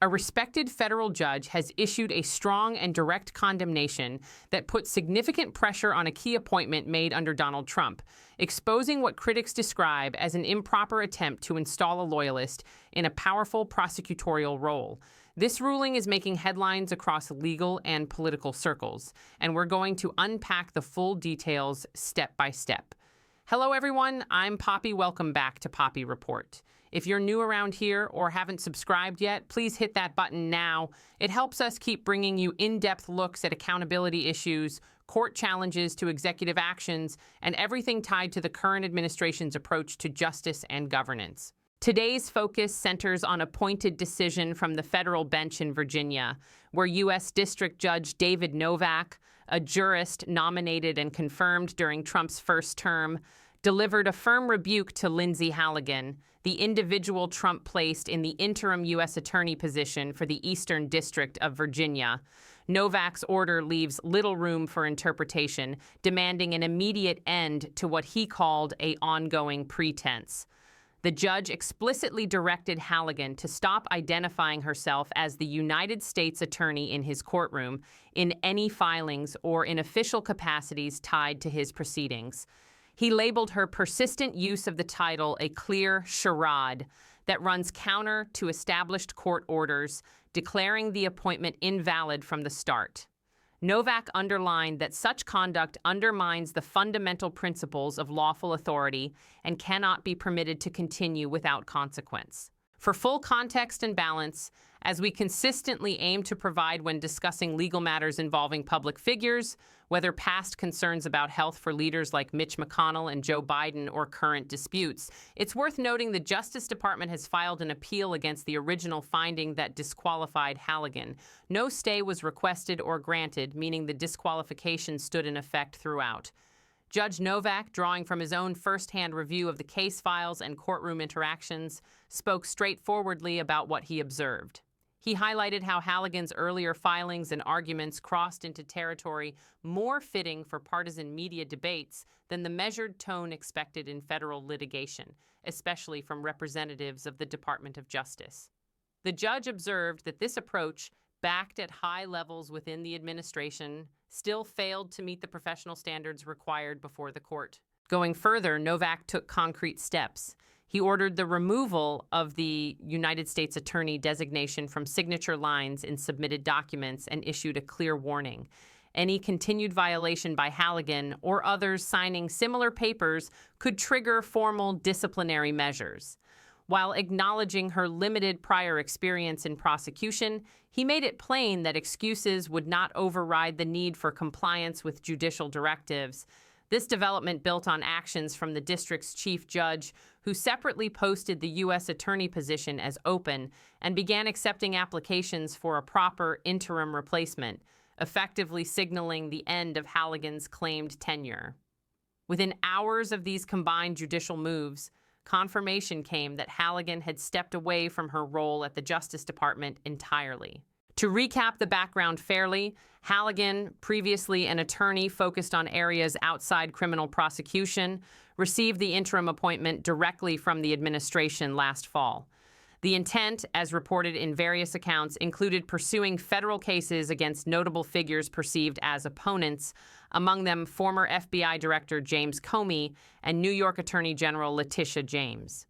A respected federal judge has issued a strong and direct condemnation that puts significant pressure on a key appointment made under Donald Trump, exposing what critics describe as an improper attempt to install a loyalist in a powerful prosecutorial role. This ruling is making headlines across legal and political circles, and we're going to unpack the full details step by step. Hello, everyone. I'm Poppy. Welcome back to Poppy Report. If you're new around here or haven't subscribed yet, please hit that button now. It helps us keep bringing you in-depth looks at accountability issues, court challenges to executive actions, and everything tied to the current administration's approach to justice and governance. Today's focus centers on a pointed decision from the federal bench in Virginia, where U.S. District Judge David Novak, a jurist nominated and confirmed during Trump's first term, delivered a firm rebuke to Lindsay Halligan, the individual Trump placed in the interim U.S. attorney position for the Eastern District of Virginia. Novak's order leaves little room for interpretation, demanding an immediate end to what he called an ongoing pretense. The judge explicitly directed Halligan to stop identifying herself as the United States attorney in his courtroom in any filings or in official capacities tied to his proceedings. He labeled her persistent use of the title a clear charade that runs counter to established court orders, declaring the appointment invalid from the start. Novak underlined that such conduct undermines the fundamental principles of lawful authority and cannot be permitted to continue without consequence. For full context and balance, as we consistently aim to provide when discussing legal matters involving public figures, whether past concerns about health for leaders like Mitch McConnell and Joe Biden or current disputes, it's worth noting the Justice Department has filed an appeal against the original finding that disqualified Halligan. No stay was requested or granted, meaning the disqualification stood in effect throughout. Judge Novak, drawing from his own first-hand review of the case files and courtroom interactions, spoke straightforwardly about what he observed. He highlighted how Halligan's earlier filings and arguments crossed into territory more fitting for partisan media debates than the measured tone expected in federal litigation, especially from representatives of the Department of Justice. The judge observed that this approach, backed at high levels within the administration, still failed to meet the professional standards required before the court. Going further, Novak took concrete steps. He ordered the removal of the United States Attorney designation from signature lines in submitted documents and issued a clear warning. Any continued violation by Halligan or others signing similar papers could trigger formal disciplinary measures. While acknowledging her limited prior experience in prosecution, he made it plain that excuses would not override the need for compliance with judicial directives. This development built on actions from the district's chief judge, who separately posted the U.S. attorney position as open and began accepting applications for a proper interim replacement, effectively signaling the end of Halligan's claimed tenure. Within hours of these combined judicial moves, confirmation came that Halligan had stepped away from her role at the Justice Department entirely. To recap the background fairly, Halligan, previously an attorney focused on areas outside criminal prosecution, received the interim appointment directly from the administration last fall. The intent, as reported in various accounts, included pursuing federal cases against notable figures perceived as opponents, among them former FBI Director James Comey and New York Attorney General Letitia James.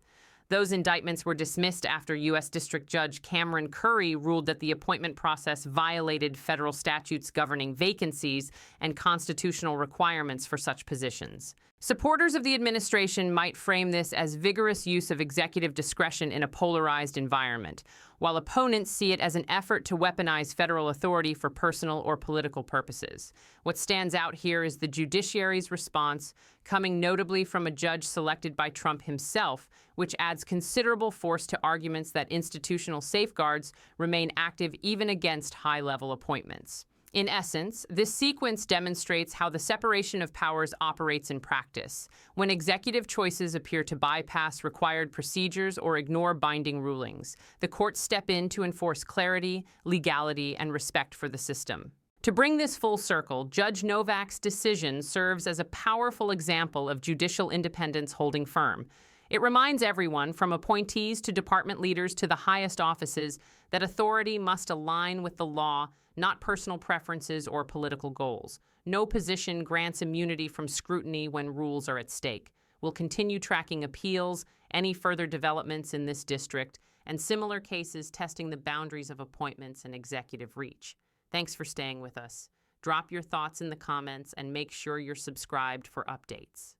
Those indictments were dismissed after U.S. District Judge Cameron Curry ruled that the appointment process violated federal statutes governing vacancies and constitutional requirements for such positions. Supporters of the administration might frame this as vigorous use of executive discretion in a polarized environment, while opponents see it as an effort to weaponize federal authority for personal or political purposes. What stands out here is the judiciary's response, coming notably from a judge selected by Trump himself, which adds considerable force to arguments that institutional safeguards remain active even against high-level appointments. In essence, this sequence demonstrates how the separation of powers operates in practice, when executive choices appear to bypass required procedures or ignore binding rulings. The courts step in to enforce clarity, legality, and respect for the system. To bring this full circle, Judge Novak's decision serves as a powerful example of judicial independence holding firm. It reminds everyone, from appointees to department leaders to the highest offices, that authority must align with the law, not personal preferences or political goals. No position grants immunity from scrutiny when rules are at stake. We'll continue tracking appeals, any further developments in this district, and similar cases testing the boundaries of appointments and executive reach. Thanks for staying with us. Drop your thoughts in the comments and make sure you're subscribed for updates.